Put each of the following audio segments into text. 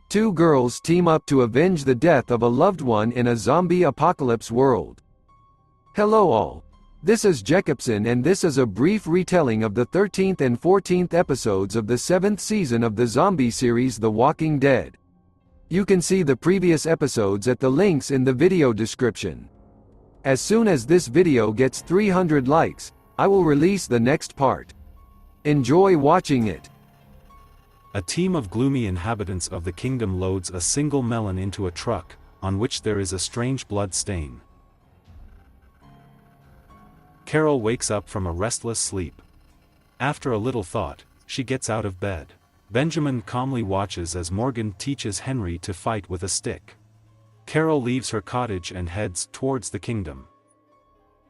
Two girls team up to avenge the death of a loved one in a zombie apocalypse world. Hello all. This is Jacobson and this is a brief retelling of the 13th and 14th episodes of the 7th season of the zombie series The Walking Dead. You can see the previous episodes at the links in the video description. As soon as this video gets 300 likes, I will release the next part. Enjoy watching it. A team of gloomy inhabitants of the kingdom loads a single melon into a truck, on which there is a strange blood stain. Carol wakes up from a restless sleep. After a little thought, she gets out of bed. Benjamin calmly watches as Morgan teaches Henry to fight with a stick. Carol leaves her cottage and heads towards the kingdom.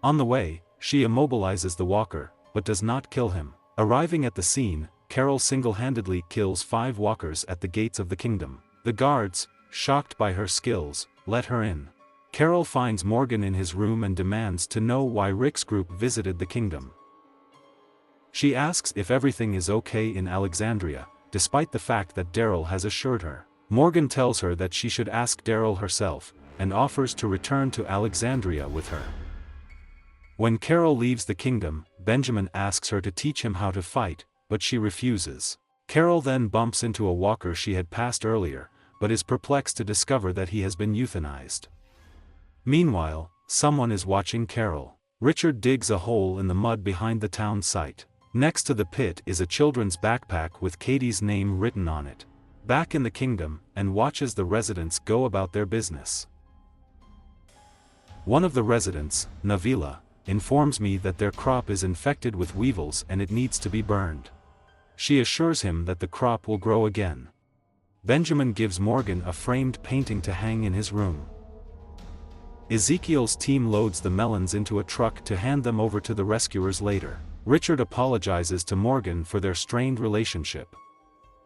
On the way, she immobilizes the walker, but does not kill him. Arriving at the scene, Carol single-handedly kills 5 walkers at the gates of the kingdom. The guards, shocked by her skills, let her in. Carol finds Morgan in his room and demands to know why Rick's group visited the kingdom. She asks if everything is okay in Alexandria, despite the fact that Daryl has assured her. Morgan tells her that she should ask Daryl herself, and offers to return to Alexandria with her. When Carol leaves the kingdom, Benjamin asks her to teach him how to fight, but she refuses. Carol then bumps into a walker she had passed earlier, but is perplexed to discover that he has been euthanized. Meanwhile, someone is watching Carol. Richard digs a hole in the mud behind the town site. Next to the pit is a children's backpack with Katie's name written on it. Back in the kingdom, and watches the residents go about their business. One of the residents, Navila, informs me that their crop is infected with weevils and it needs to be burned. She assures him that the crop will grow again. Benjamin gives Morgan a framed painting to hang in his room. Ezekiel's team loads the melons into a truck to hand them over to the rescuers later. Richard apologizes to Morgan for their strained relationship.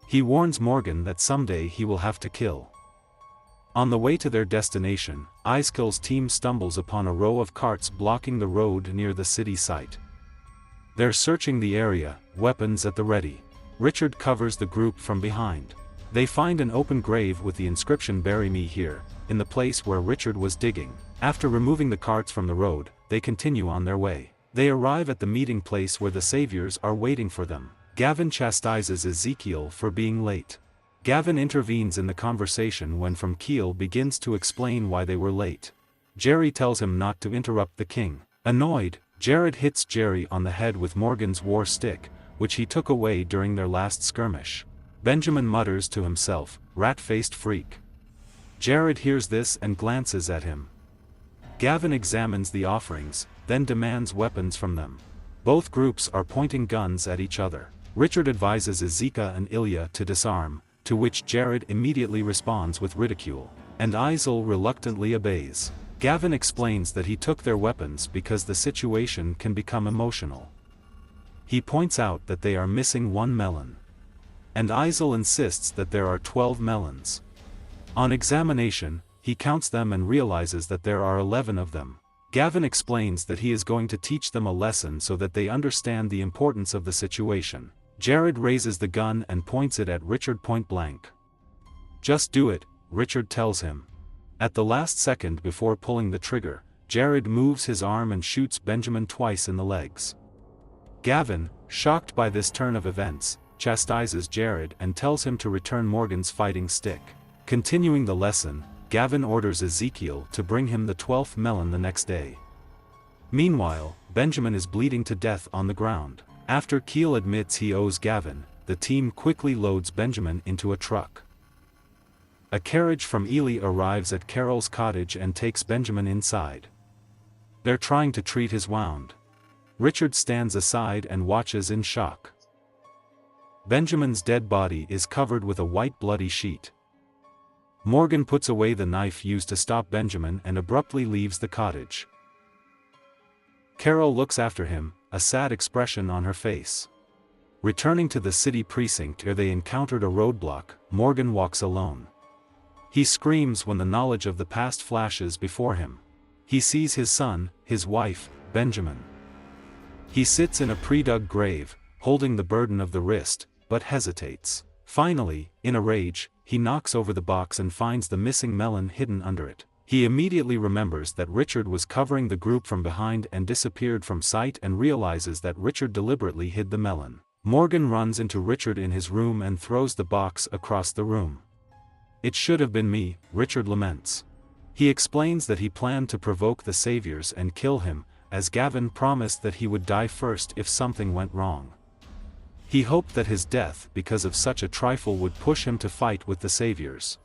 He warns Morgan that someday he will have to kill. On the way to their destination, Iskill's team stumbles upon a row of carts blocking the road near the city site. They're searching the area, weapons at the ready. Richard covers the group from behind. They find an open grave with the inscription "Bury me here," in the place where Richard was digging. After removing the carts from the road, they continue on their way. They arrive at the meeting place where the saviors are waiting for them. Gavin chastises Ezekiel for being late. Gavin intervenes in the conversation when From Keel begins to explain why they were late. Jerry tells him not to interrupt the king. Annoyed, Jared hits Jerry on the head with Morgan's war stick, which he took away during their last skirmish. Benjamin mutters to himself, "Rat-faced freak." Jared hears this and glances at him. Gavin examines the offerings, then demands weapons from them. Both groups are pointing guns at each other. Richard advises Ezekiel and Ilya to disarm, to which Jared immediately responds with ridicule, and Isel reluctantly obeys. Gavin explains that he took their weapons because the situation can become emotional. He points out that they are missing 1 melon. And Isel insists that there are 12 melons. On examination, he counts them and realizes that there are 11 of them. Gavin explains that he is going to teach them a lesson so that they understand the importance of the situation. Jared raises the gun and points it at Richard point blank. "Just do it," Richard tells him. At the last second before pulling the trigger, Jared moves his arm and shoots Benjamin twice in the legs. Gavin, shocked by this turn of events, chastises Jared and tells him to return Morgan's fighting stick. Continuing the lesson, Gavin orders Ezekiel to bring him the 12th melon the next day. Meanwhile, Benjamin is bleeding to death on the ground. After Keel admits he owes Gavin, the team quickly loads Benjamin into a truck. A carriage from Ely arrives at Carol's cottage and takes Benjamin inside. They're trying to treat his wound. Richard stands aside and watches in shock. Benjamin's dead body is covered with a white bloody sheet. Morgan puts away the knife used to stop Benjamin and abruptly leaves the cottage. Carol looks after him, a sad expression on her face. Returning to the city precinct where they encountered a roadblock, Morgan walks alone. He screams when the knowledge of the past flashes before him. He sees his son, his wife, Benjamin. He sits in a pre-dug grave, holding the burden of the wrist, but hesitates. Finally, in a rage, he knocks over the box and finds the missing melon hidden under it. He immediately remembers that Richard was covering the group from behind and disappeared from sight and realizes that Richard deliberately hid the melon. Morgan runs into Richard in his room and throws the box across the room. "It should have been me," Richard laments. He explains that he planned to provoke the saviors and kill him, as Gavin promised that he would die first if something went wrong. He hoped that his death because of such a trifle would push him to fight with the saviors.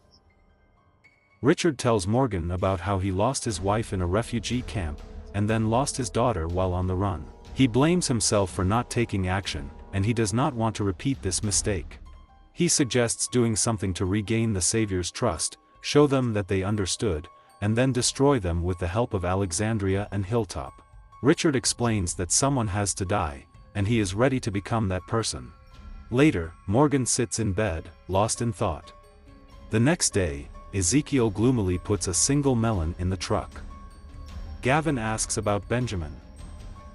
Richard tells Morgan about how he lost his wife in a refugee camp, and then lost his daughter while on the run. He blames himself for not taking action, and he does not want to repeat this mistake. He suggests doing something to regain the saviors' trust, show them that they understood, and then destroy them with the help of Alexandria and Hilltop. Richard explains that someone has to die, and he is ready to become that person. Later, Morgan sits in bed, lost in thought. The next day, Ezekiel gloomily puts a single melon in the truck. Gavin asks about Benjamin.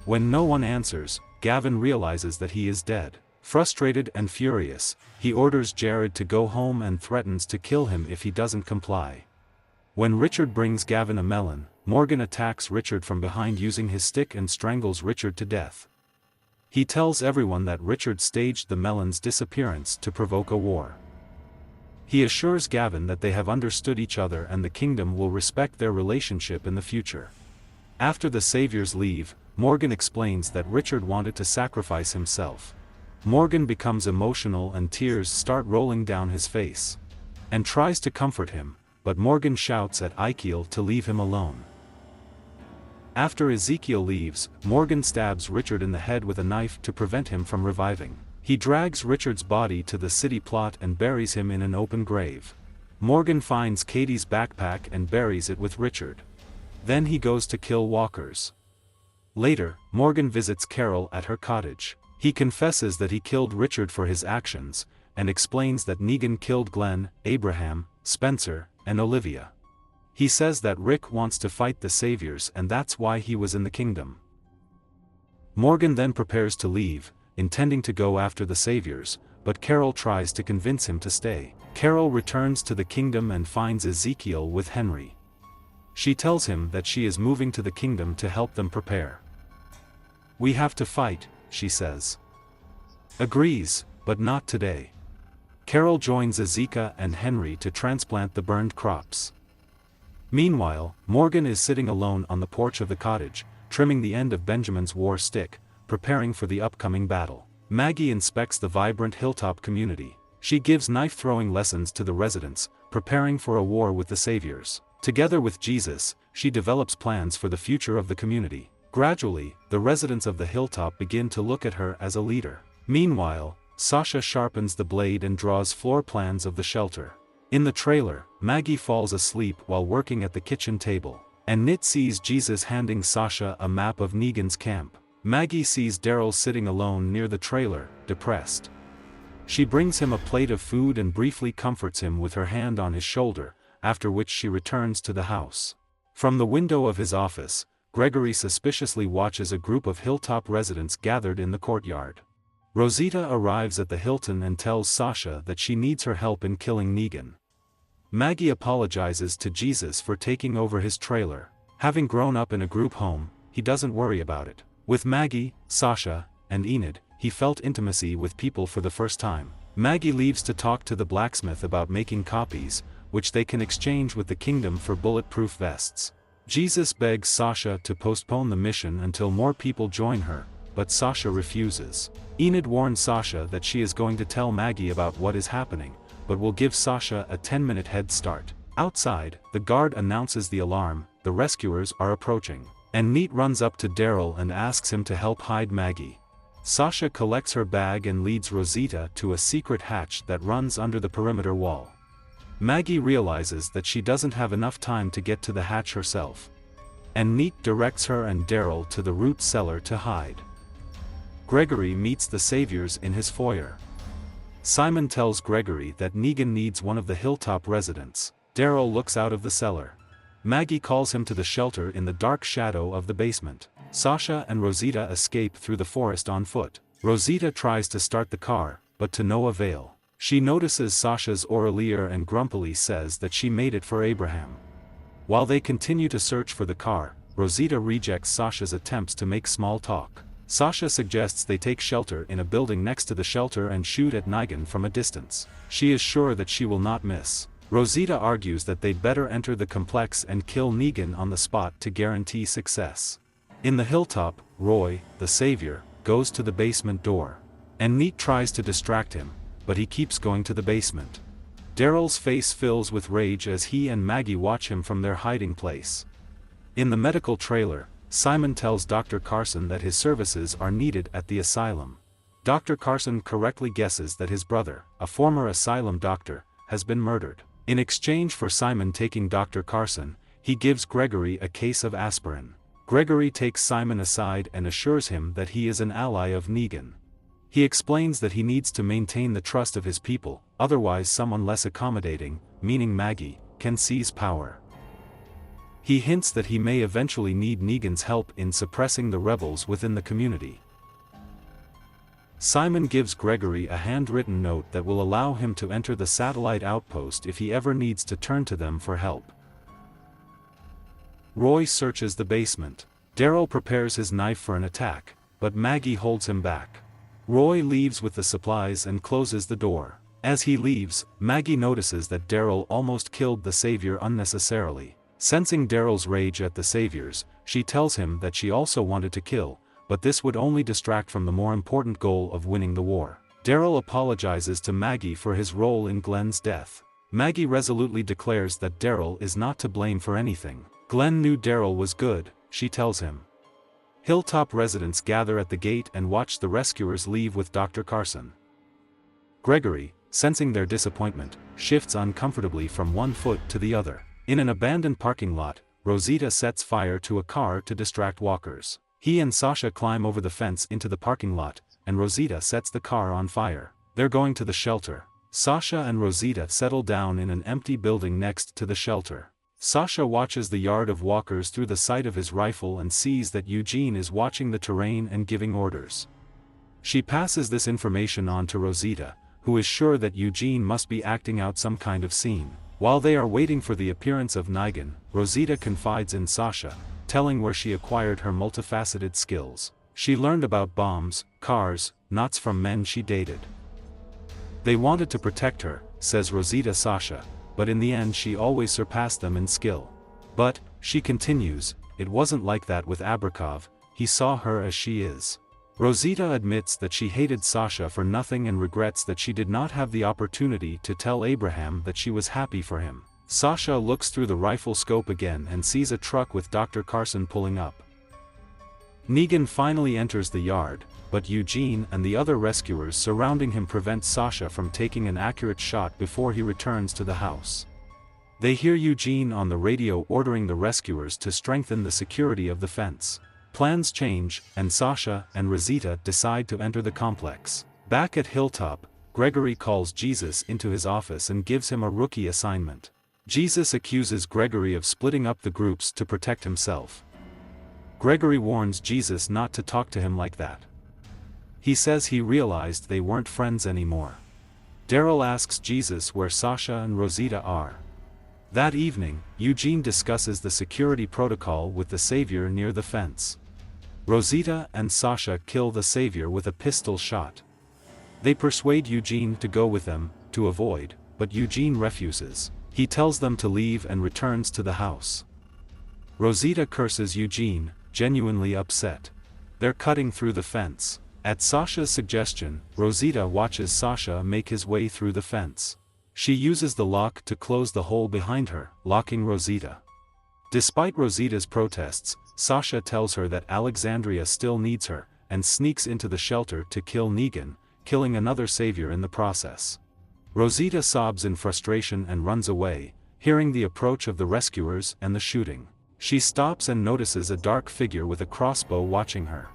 When no one answers, Gavin realizes that he is dead. Frustrated and furious, he orders Jared to go home and threatens to kill him if he doesn't comply. When Richard brings Gavin a melon, Morgan attacks Richard from behind using his stick and strangles Richard to death. He tells everyone that Richard staged the melon's disappearance to provoke a war. He assures Gavin that they have understood each other and the kingdom will respect their relationship in the future. After the saviors leave, Morgan explains that Richard wanted to sacrifice himself. Morgan becomes emotional and tears start rolling down his face. And tries to comfort him, but Morgan shouts at Ezekiel to leave him alone. After Ezekiel leaves, Morgan stabs Richard in the head with a knife to prevent him from reviving. He drags Richard's body to the city plot and buries him in an open grave. Morgan finds Katie's backpack and buries it with Richard. Then he goes to kill walkers. Later, Morgan visits Carol at her cottage. He confesses that he killed Richard for his actions, and explains that Negan killed Glenn, Abraham, Spencer, and Olivia. He says that Rick wants to fight the saviors and that's why he was in the kingdom. Morgan then prepares to leave, intending to go after the saviors, but Carol tries to convince him to stay. Carol returns to the kingdom and finds Ezekiel with Henry. She tells him that she is moving to the kingdom to help them prepare. "We have to fight," she says. Agrees, but not today. Carol joins Ezekiel and Henry to transplant the burned crops. Meanwhile, Morgan is sitting alone on the porch of the cottage, trimming the end of Benjamin's war stick, preparing for the upcoming battle. Maggie inspects the vibrant Hilltop community. She gives knife-throwing lessons to the residents, preparing for a war with the saviors. Together with Jesus, she develops plans for the future of the community. Gradually, the residents of the Hilltop begin to look at her as a leader. Meanwhile, Sasha sharpens the blade and draws floor plans of the shelter. In the trailer, Maggie falls asleep while working at the kitchen table, and Nit sees Jesus handing Sasha a map of Negan's camp. Maggie sees Daryl sitting alone near the trailer, depressed. She brings him a plate of food and briefly comforts him with her hand on his shoulder, after which she returns to the house. From the window of his office, Gregory suspiciously watches a group of Hilltop residents gathered in the courtyard. Rosita arrives at the Hilton and tells Sasha that she needs her help in killing Negan. Maggie apologizes to Jesus for taking over his trailer. Having grown up in a group home, he doesn't worry about it. With Maggie, Sasha, and Enid, he felt intimacy with people for the first time. Maggie leaves to talk to the blacksmith about making copies, which they can exchange with the kingdom for bulletproof vests. Jesus begs Sasha to postpone the mission until more people join her, but Sasha refuses. Enid warns Sasha that she is going to tell Maggie about what is happening, but will give Sasha a 10-minute head start. Outside, the guard announces the alarm, the rescuers are approaching, and Neat runs up to Daryl and asks him to help hide Maggie. Sasha collects her bag and leads Rosita to a secret hatch that runs under the perimeter wall. Maggie realizes that she doesn't have enough time to get to the hatch herself, and Neat directs her and Daryl to the root cellar to hide. Gregory meets the saviors in his foyer. Simon tells Gregory that Negan needs one of the Hilltop residents. Daryl looks out of the cellar. Maggie calls him to the shelter in the dark shadow of the basement. Sasha and Rosita escape through the forest on foot. Rosita tries to start the car, but to no avail. She notices Sasha's oralier and grumpily says that she made it for Abraham. While they continue to search for the car, Rosita rejects Sasha's attempts to make small talk. Sasha suggests they take shelter in a building next to the shelter and shoot at Negan from a distance. She is sure that she will not miss. Rosita argues that they'd better enter the complex and kill Negan on the spot to guarantee success. In the hilltop, Roy, the savior, goes to the basement door. And Neat tries to distract him, but he keeps going to the basement. Daryl's face fills with rage as he and Maggie watch him from their hiding place. In the medical trailer, Simon tells Dr. Carson that his services are needed at the asylum. Dr. Carson correctly guesses that his brother, a former asylum doctor, has been murdered. In exchange for Simon taking Dr. Carson, he gives Gregory a case of aspirin. Gregory takes Simon aside and assures him that he is an ally of Negan. He explains that he needs to maintain the trust of his people, otherwise someone less accommodating, meaning Maggie, can seize power. He hints that he may eventually need Negan's help in suppressing the rebels within the community. Simon gives Gregory a handwritten note that will allow him to enter the satellite outpost if he ever needs to turn to them for help. Roy searches the basement. Daryl prepares his knife for an attack, but Maggie holds him back. Roy leaves with the supplies and closes the door. As he leaves, Maggie notices that Daryl almost killed the savior unnecessarily. Sensing Daryl's rage at the saviors, she tells him that she also wanted to kill, but this would only distract from the more important goal of winning the war. Daryl apologizes to Maggie for his role in Glenn's death. Maggie resolutely declares that Daryl is not to blame for anything. Glenn knew Daryl was good, she tells him. Hilltop residents gather at the gate and watch the rescuers leave with Dr. Carson. Gregory, sensing their disappointment, shifts uncomfortably from one foot to the other. In an abandoned parking lot, Rosita sets fire to a car to distract walkers. He and Sasha climb over the fence into the parking lot, and Rosita sets the car on fire. They're going to the shelter. Sasha and Rosita settle down in an empty building next to the shelter. Sasha watches the yard of walkers through the sight of his rifle and sees that Eugene is watching the terrain and giving orders. She passes this information on to Rosita, who is sure that Eugene must be acting out some kind of scene. While they are waiting for the appearance of Negan, Rosita confides in Sasha, telling where she acquired her multifaceted skills. She learned about bombs, cars, knots from men she dated. They wanted to protect her, says Rosita Sasha, but in the end she always surpassed them in skill. But, she continues, it wasn't like that with Abrakov, he saw her as she is. Rosita admits that she hated Sasha for nothing and regrets that she did not have the opportunity to tell Abraham that she was happy for him. Sasha looks through the rifle scope again and sees a truck with Dr. Carson pulling up. Negan finally enters the yard, but Eugene and the other rescuers surrounding him prevent Sasha from taking an accurate shot before he returns to the house. They hear Eugene on the radio ordering the rescuers to strengthen the security of the fence. Plans change, and Sasha and Rosita decide to enter the complex. Back at Hilltop, Gregory calls Jesus into his office and gives him a rookie assignment. Jesus accuses Gregory of splitting up the groups to protect himself. Gregory warns Jesus not to talk to him like that. He says he realized they weren't friends anymore. Daryl asks Jesus where Sasha and Rosita are. That evening, Eugene discusses the security protocol with the savior near the fence. Rosita and Sasha kill the savior with a pistol shot. They persuade Eugene to go with them, to avoid, but Eugene refuses. He tells them to leave and returns to the house. Rosita curses Eugene, genuinely upset. They're cutting through the fence. At Sasha's suggestion, Rosita watches Sasha make his way through the fence. She uses the lock to close the hole behind her, locking Rosita. Despite Rosita's protests, Sasha tells her that Alexandria still needs her, and sneaks into the shelter to kill Negan, killing another savior in the process. Rosita sobs in frustration and runs away, hearing the approach of the rescuers and the shooting. She stops and notices a dark figure with a crossbow watching her.